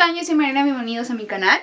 están? Yo soy Mariana, bienvenidos a mi canal.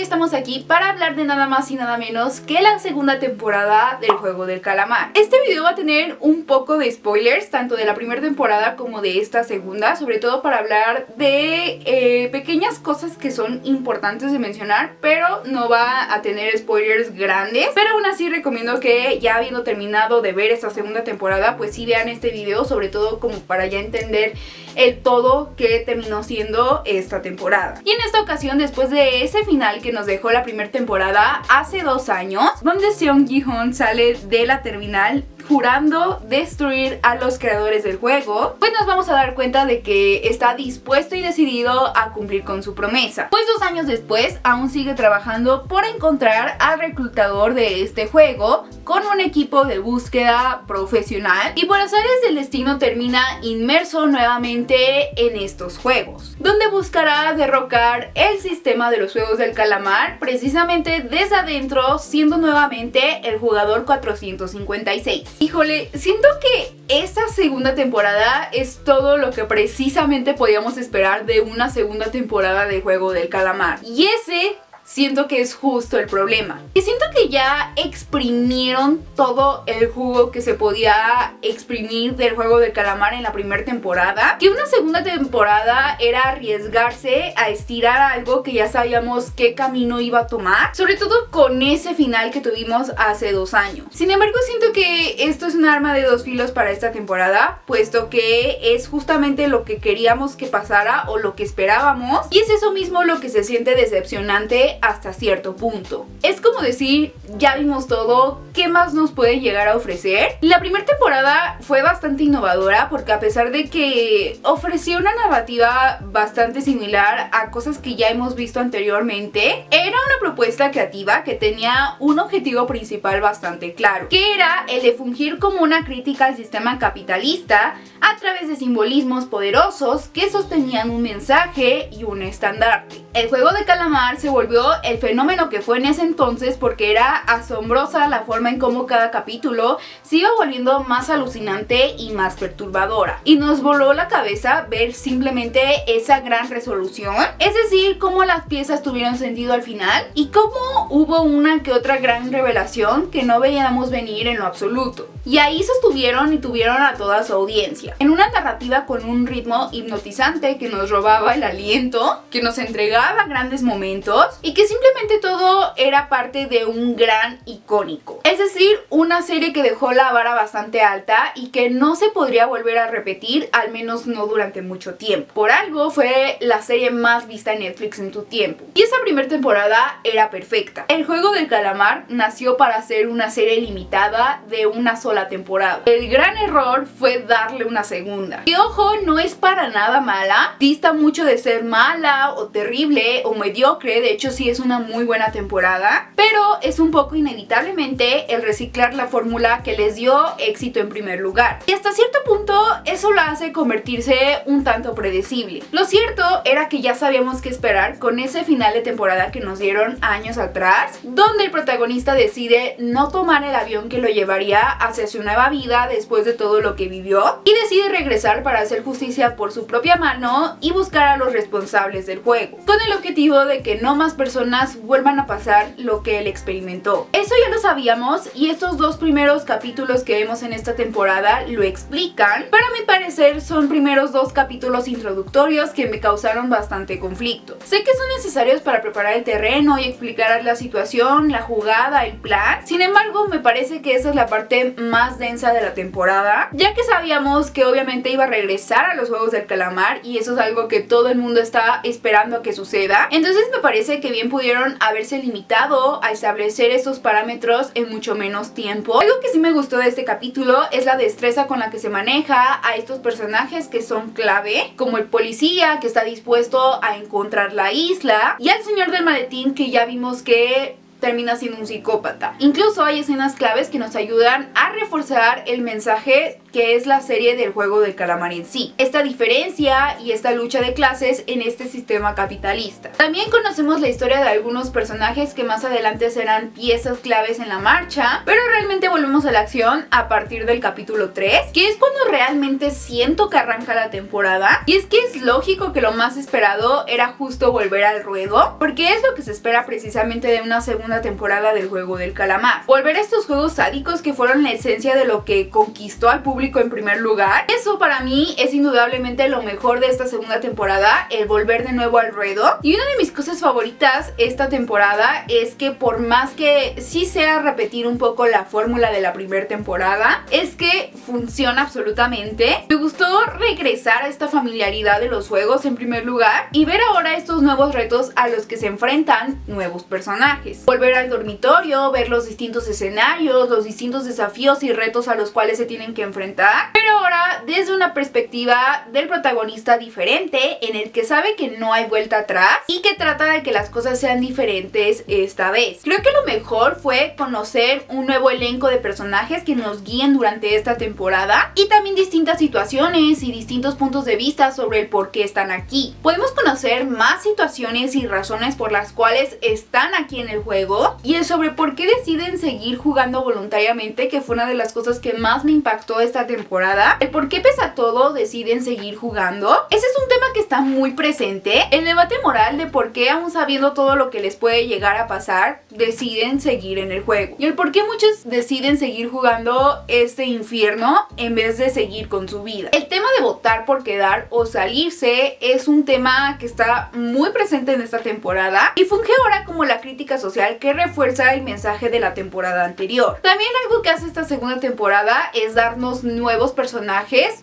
Estamos aquí para hablar de nada más y nada menos que la segunda temporada del Juego del Calamar. Este video va a tener un poco de spoilers, tanto de la primera temporada como de esta segunda, sobre todo para hablar de pequeñas cosas que son importantes de mencionar, pero no va a tener spoilers grandes. Pero aún así recomiendo que ya habiendo terminado de ver esta segunda temporada, pues sí vean este video, sobre todo como para ya entender el todo que terminó siendo esta temporada. Y en esta ocasión, después de ese final que nos dejó la primera temporada hace 2 años, donde Seong Gi-hun sale de la terminal jurando destruir a los creadores del juego, pues nos vamos a dar cuenta de que está dispuesto y decidido a cumplir con su promesa. Pues 2 años después, aún sigue trabajando por encontrar al reclutador de este juego con un equipo de búsqueda profesional, y por azares del destino termina inmerso nuevamente en estos juegos, donde buscará derrocar el sistema de los Juegos del Calamar precisamente desde adentro, siendo nuevamente el jugador 456. Híjole, siento que esta segunda temporada es todo lo que precisamente podíamos esperar de una segunda temporada de Juego del Calamar. Y ese siento que es justo el problema. Y siento que ya exprimieron todo el jugo que se podía exprimir del Juego del Calamar en la primera temporada. Que una segunda temporada era arriesgarse a estirar algo que ya sabíamos qué camino iba a tomar, sobre todo con ese final que tuvimos hace 2 años. Sin embargo, siento que esto es un arma de 2 filos para esta temporada, puesto que es justamente lo que queríamos que pasara o lo que esperábamos, y es eso mismo lo que se siente decepcionante hasta cierto punto. Es como decir, ya vimos todo, ¿qué más nos puede llegar a ofrecer? La primera temporada fue bastante innovadora, porque a pesar de que ofreció una narrativa bastante similar a cosas que ya hemos visto anteriormente, era una propuesta creativa que tenía un objetivo principal bastante claro, que era el de fungir como una crítica al sistema capitalista a través de simbolismos poderosos que sostenían un mensaje y un estandarte. El Juego de Calamar se volvió el fenómeno que fue en ese entonces, porque era asombrosa la forma en cómo cada capítulo se iba volviendo más alucinante y más perturbadora, y nos voló la cabeza ver simplemente esa gran resolución, es decir, cómo las piezas tuvieron sentido al final y cómo hubo una que otra gran revelación que no veíamos venir en lo absoluto. Y ahí sostuvieron y tuvieron a toda su audiencia en una narrativa con un ritmo hipnotizante que nos robaba el aliento, que nos entregaba grandes momentos y que simplemente todo era parte de un gran icónico. Es decir, una serie que dejó la vara bastante alta y que no se podría volver a repetir, al menos no durante mucho tiempo. Por algo fue la serie más vista en Netflix en su tiempo. Y esa primera temporada era perfecta. El Juego del Calamar nació para ser una serie limitada de una sola temporada. El gran error fue darle una segunda. Y ojo, no es para nada mala, dista mucho de ser mala o terrible o mediocre, de hecho sí es una muy buena temporada, pero es un poco inevitablemente el reciclar la fórmula que les dio éxito en primer lugar. Y hasta cierto punto eso lo hace convertirse un tanto predecible. Lo cierto era que ya sabíamos qué esperar con ese final de temporada que nos dieron años atrás, donde el protagonista decide no tomar el avión que lo llevaría hacia su nueva vida después de todo lo que vivió, y decide regresar para hacer justicia por su propia mano y buscar a los responsables del juego, con el objetivo de que no más personas vuelvan a pasar lo que él experimentó. Eso ya lo sabíamos, y estos 2 primeros capítulos que vemos en esta temporada lo explican. Para mi parecer son primeros 2 capítulos introductorios que me causaron bastante conflicto. Sé que son necesarios para preparar el terreno y explicar la situación, la jugada, el plan. Sin embargo, me parece que esa es la parte más densa de la temporada, ya que sabíamos que obviamente iba a regresar a los Juegos del Calamar, y eso es algo que todo el mundo está esperando a que suceda. Entonces me parece que bien pudieron haberse limitado a establecer estos parámetros en mucho menos tiempo. Algo que sí me gustó de este capítulo es la destreza con la que se maneja a estos personajes que son clave, como el policía que está dispuesto a encontrar la isla, y al señor del maletín, que ya vimos que termina siendo un psicópata. Incluso hay escenas claves que nos ayudan a reforzar el mensaje que es la serie del juego del calamar en sí. Esta diferencia y esta lucha de clases en este sistema capitalista. También conocemos la historia de algunos personajes que más adelante serán piezas claves en la marcha, pero realmente volvemos a la acción a partir del capítulo 3, que es cuando realmente siento que arranca la temporada. Y es que es lógico que lo más esperado era justo volver al ruedo, porque es lo que se espera precisamente de una segunda temporada del juego del calamar. Volver a estos juegos sádicos que fueron la esencia de lo que conquistó al público en primer lugar. Eso para mí es indudablemente lo mejor de esta segunda temporada, el volver de nuevo al ruedo. Y una de mis cosas favoritas esta temporada es que por más que sí sea repetir un poco la fórmula de la primera temporada, es que funciona absolutamente. Me gustó regresar a esta familiaridad de los juegos en primer lugar y ver ahora estos nuevos retos a los que se enfrentan nuevos personajes. Volver al dormitorio, ver los distintos escenarios, los distintos desafíos y retos a los cuales se tienen que enfrentar, pero ahora desde una perspectiva del protagonista diferente, en el que sabe que no hay vuelta atrás y que trata de que las cosas sean diferentes esta vez. Creo que lo mejor fue conocer un nuevo elenco de personajes que nos guíen durante esta temporada y también distintas situaciones y distintos puntos de vista sobre el por qué están aquí. Podemos conocer más situaciones y razones por las cuales están aquí en el juego y el sobre por qué deciden seguir jugando voluntariamente, que fue una de las cosas que más me impactó esta temporada. El por qué pese a todo deciden seguir jugando. Ese es un tema que está muy presente. El debate moral de por qué, aún sabiendo todo lo que les puede llegar a pasar, deciden seguir en el juego. Y el por qué muchos deciden seguir jugando este infierno en vez de seguir con su vida. El tema de votar por quedar o salirse es un tema que está muy presente en esta temporada y funge ahora como la crítica social que refuerza el mensaje de la temporada anterior. También algo que hace esta segunda temporada es darnos nuevos personajes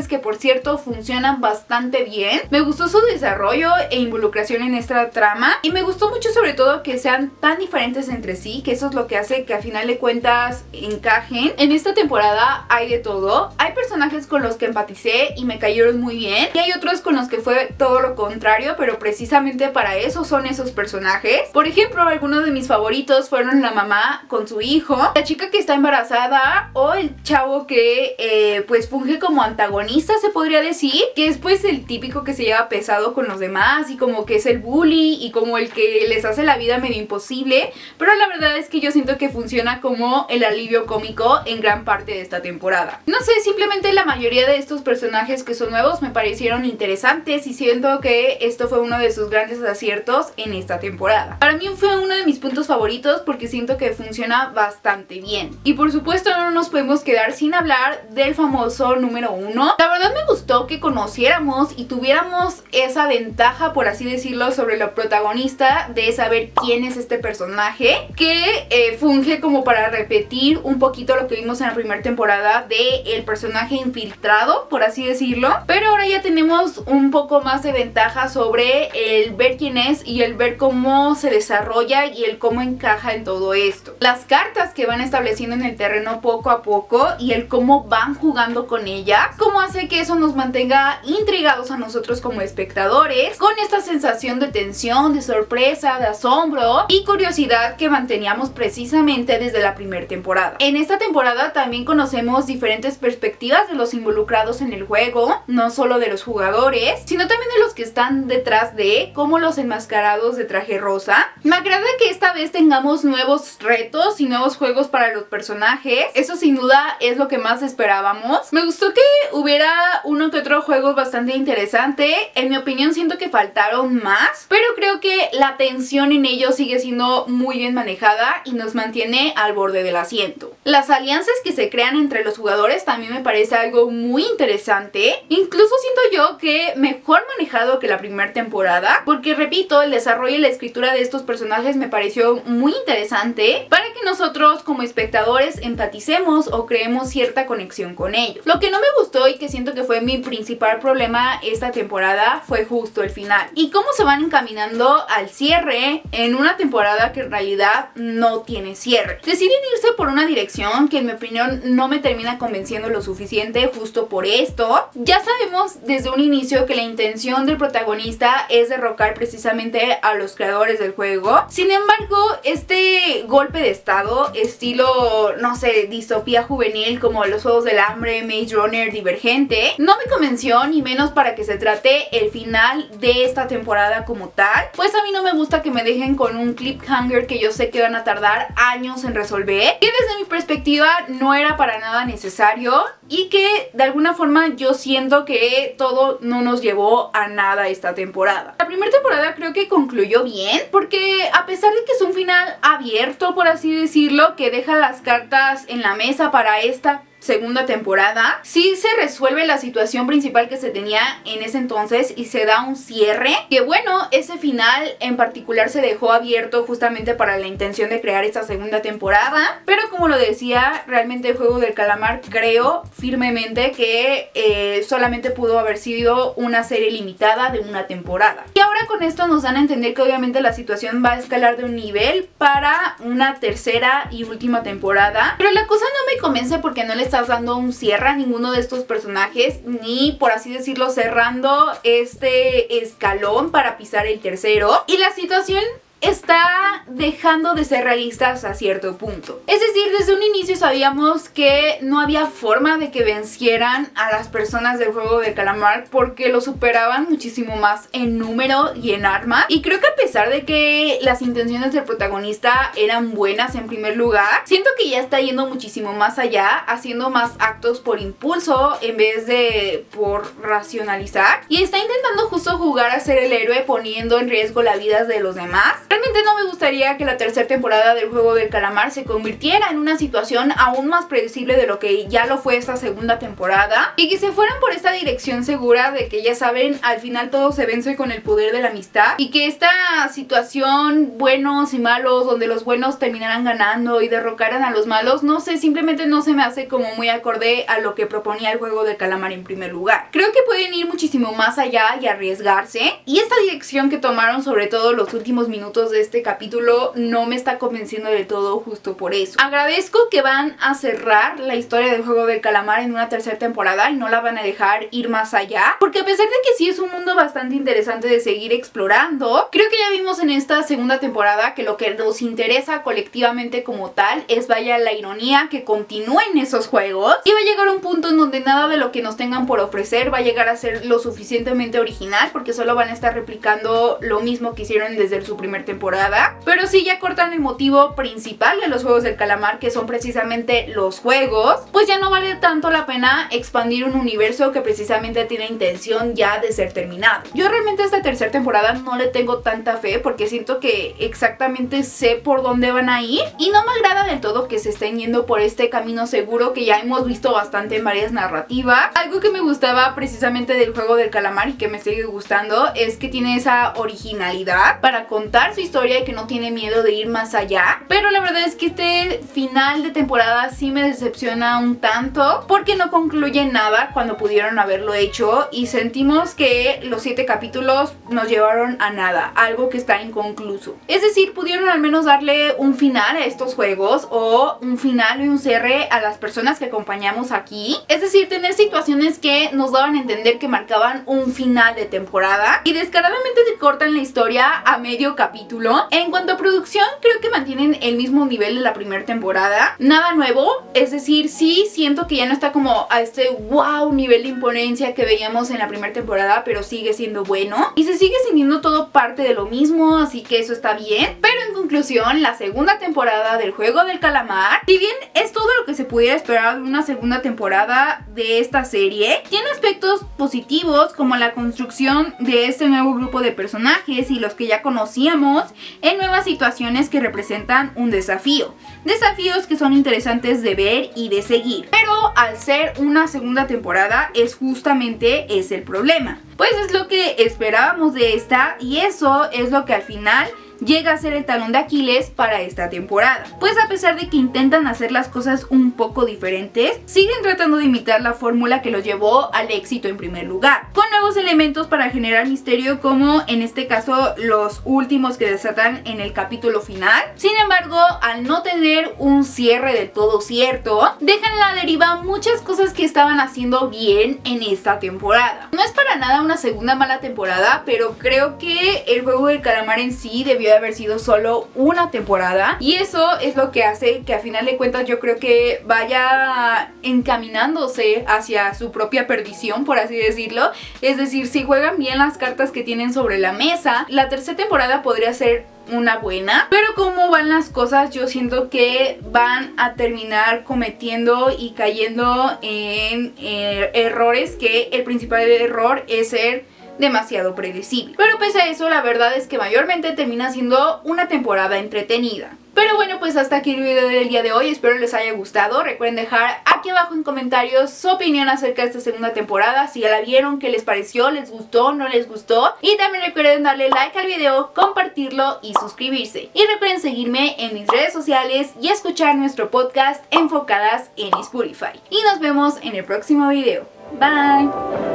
que por cierto funcionan bastante bien. Me gustó su desarrollo e involucración en esta trama y me gustó mucho sobre todo que sean tan diferentes entre sí, que eso es lo que hace que a final de cuentas encajen. En esta temporada hay de todo. Hay personajes con los que empaticé y me cayeron muy bien y hay otros con los que fue todo lo contrario, pero precisamente para eso son esos personajes. Por ejemplo, algunos de mis favoritos fueron la mamá con su hijo, la chica que está embarazada o el chavo que pues funge como antagonista, se podría decir, que es pues el típico que se lleva pesado con los demás y como que es el bully y como el que les hace la vida medio imposible, pero la verdad es que yo siento que funciona como el alivio cómico en gran parte de esta temporada. No sé, simplemente la mayoría de estos personajes que son nuevos me parecieron interesantes y siento que esto fue uno de sus grandes aciertos en esta temporada. Para mí fue uno de mis puntos favoritos porque siento que funciona bastante bien. Y por supuesto no nos podemos quedar sin hablar del famoso número 1. La verdad me gustó que conociéramos y tuviéramos esa ventaja, por así decirlo, sobre la protagonista de saber quién es este personaje que funge como para repetir un poquito lo que vimos en la primera temporada de el personaje infiltrado, por así decirlo, pero ahora ya tenemos un poco más de ventaja sobre el ver quién es y el ver cómo se desarrolla y el cómo encaja en todo esto. Las cartas que van estableciendo en el terreno poco a poco y el cómo van jugando con ellas, cómo hace que eso nos mantenga intrigados a nosotros como espectadores, con esta sensación de tensión, de sorpresa, de asombro y curiosidad que manteníamos precisamente desde la primera temporada. En esta temporada también conocemos diferentes perspectivas de los involucrados en el juego, no solo de los jugadores, sino también de los que están detrás de, como los enmascarados de traje rosa. Me agrada que esta vez tengamos nuevos retos y nuevos juegos para los personajes, eso sin duda es lo que más esperábamos. Me gustó que hubiera uno que otro juego bastante interesante, en mi opinión siento que faltaron más, pero creo que la tensión en ellos sigue siendo muy bien manejada y nos mantiene al borde del asiento. Las alianzas que se crean entre los jugadores también me parece algo muy interesante, incluso siento yo que mejor manejado que la primera temporada, porque repito, el desarrollo y la escritura de estos personajes me pareció muy interesante para que nosotros como espectadores empaticemos o creemos cierta conexión con ellos. Lo que no me gustó y que siento que fue mi principal problema esta temporada fue justo el final y cómo se van encaminando al cierre en una temporada que en realidad no tiene cierre. Deciden irse por una dirección que en mi opinión no me termina convenciendo lo suficiente justo por esto. Ya sabemos desde un inicio que la intención del protagonista es derrocar precisamente a los creadores del juego. Sin embargo, este golpe de estado estilo, no sé, distopía juvenil como los Juegos del Hambre, Maze Runner, Divergente, no me convenció, ni menos para que se trate el final de esta temporada como tal. Pues a mí no me gusta que me dejen con un cliffhanger que yo sé que van a tardar años en resolver, que desde mi perspectiva no era para nada necesario y que de alguna forma yo siento que todo no nos llevó a nada esta temporada. La primera temporada creo que concluyó bien, porque a pesar de que es un final abierto, por así decirlo, que deja las cartas en la mesa para esta segunda temporada, sí se resuelve la situación principal que se tenía en ese entonces y se da un cierre, que bueno, ese final en particular se dejó abierto justamente para la intención de crear esta segunda temporada, pero como lo decía, realmente el Juego del Calamar creo firmemente que solamente pudo haber sido una serie limitada de una temporada. Y ahora con esto nos dan a entender que obviamente la situación va a escalar de un nivel para una tercera y última temporada, pero la cosa no me convence porque no le estás dando un cierre a ninguno de estos personajes, ni por así decirlo cerrando este escalón para pisar el tercero, y la situación está dejando de ser realista hasta cierto punto. Es decir, desde un inicio sabíamos que no había forma de que vencieran a las personas del Juego del Calamar porque lo superaban muchísimo más en número y en armas. Y creo que a pesar de que las intenciones del protagonista eran buenas en primer lugar, siento que ya está yendo muchísimo más allá, haciendo más actos por impulso en vez de por racionalizar. Y está intentando justo jugar a ser el héroe poniendo en riesgo la vida de los demás. Realmente no me gustaría que la tercera temporada del Juego del Calamar se convirtiera en una situación aún más predecible de lo que ya lo fue esta segunda temporada, y que se fueran por esta dirección segura de que ya saben, al final todo se vence con el poder de la amistad, y que esta situación buenos y malos, donde los buenos terminaran ganando y derrocaran a los malos, no sé, simplemente no se me hace como muy acorde a lo que proponía el Juego del Calamar en primer lugar. Creo que pueden ir muchísimo más allá y arriesgarse, y esta dirección que tomaron, sobre todo los últimos minutos de este capítulo, no me está convenciendo del todo justo por eso. Agradezco que van a cerrar la historia del Juego del Calamar en una tercera temporada y no la van a dejar ir más allá, porque a pesar de que sí es un mundo bastante interesante de seguir explorando, creo que ya vimos en esta segunda temporada que lo que nos interesa colectivamente como tal es, vaya la ironía, que continúen esos juegos, y va a llegar un punto en donde nada de lo que nos tengan por ofrecer va a llegar a ser lo suficientemente original, porque solo van a estar replicando lo mismo que hicieron desde su primer temporada. Pero sí, ya cortan el motivo principal de los Juegos del Calamar, que son precisamente los juegos, pues ya no vale tanto la pena expandir un universo que precisamente tiene intención ya de ser terminado. Yo realmente a esta tercera temporada no le tengo tanta fe, porque siento que exactamente sé por dónde van a ir, y no me agrada del todo que se estén yendo por este camino seguro que ya hemos visto bastante en varias narrativas. Algo que me gustaba precisamente del Juego del Calamar y que me sigue gustando es que tiene esa originalidad para contar su historia y que no tiene miedo de ir más allá. Pero la verdad es que este final de temporada sí me decepciona un tanto, porque no concluye nada cuando pudieron haberlo hecho, y sentimos que los 7 capítulos nos llevaron a nada, algo que está inconcluso. Es decir, pudieron al menos darle un final a estos juegos, o un final y un cierre a las personas que acompañamos aquí. Es decir, tener situaciones que nos daban a entender que marcaban un final de temporada, y descaradamente te cortan la historia a medio capítulo. En cuanto a producción, creo que mantienen el mismo nivel de la primera temporada, nada nuevo, es decir, sí siento que ya no está como a este wow nivel de imponencia que veíamos en la primera temporada, pero sigue siendo bueno y se sigue sintiendo todo parte de lo mismo, así que eso está bien. Pero en conclusión, la segunda temporada del Juego del Calamar, si bien es todo lo que se pudiera esperar de una segunda temporada de esta serie, tiene aspectos positivos como la construcción de este nuevo grupo de personajes y los que ya conocíamos en nuevas situaciones que representan un desafío. Desafíos que son interesantes de ver y de seguir. Pero al ser una segunda temporada es justamente ese el problema. Pues es lo que esperábamos de esta, y eso es lo que al final llega a ser el talón de Aquiles para esta temporada. Pues a pesar de que intentan hacer las cosas un poco diferentes, siguen tratando de imitar la fórmula que los llevó al éxito en primer lugar, con nuevos elementos para generar misterio, como en este caso los últimos que desatan en el capítulo final. Sin embargo, al no tener un cierre del todo cierto, dejan a la deriva muchas cosas que estaban haciendo bien en esta temporada. No es para nada una segunda mala temporada, pero creo que el Juego del Calamar en sí debió podría haber sido solo una temporada, y eso es lo que hace que a final de cuentas yo creo que vaya encaminándose hacia su propia perdición, por así decirlo. Es decir, si juegan bien las cartas que tienen sobre la mesa, la tercera temporada podría ser una buena, pero como van las cosas, yo siento que van a terminar cometiendo y cayendo en errores, que el principal error es ser demasiado predecible. Pero pese a eso, la verdad es que mayormente termina siendo una temporada entretenida. Pero bueno, pues hasta aquí el video del día de hoy, espero les haya gustado. Recuerden dejar aquí abajo en comentarios su opinión acerca de esta segunda temporada, si ya la vieron, qué les pareció, les gustó, no les gustó. Y también recuerden darle like al video, compartirlo y suscribirse. Y recuerden seguirme en mis redes sociales y escuchar nuestro podcast Enfocadas en Spotify. Y nos vemos en el próximo video. Bye.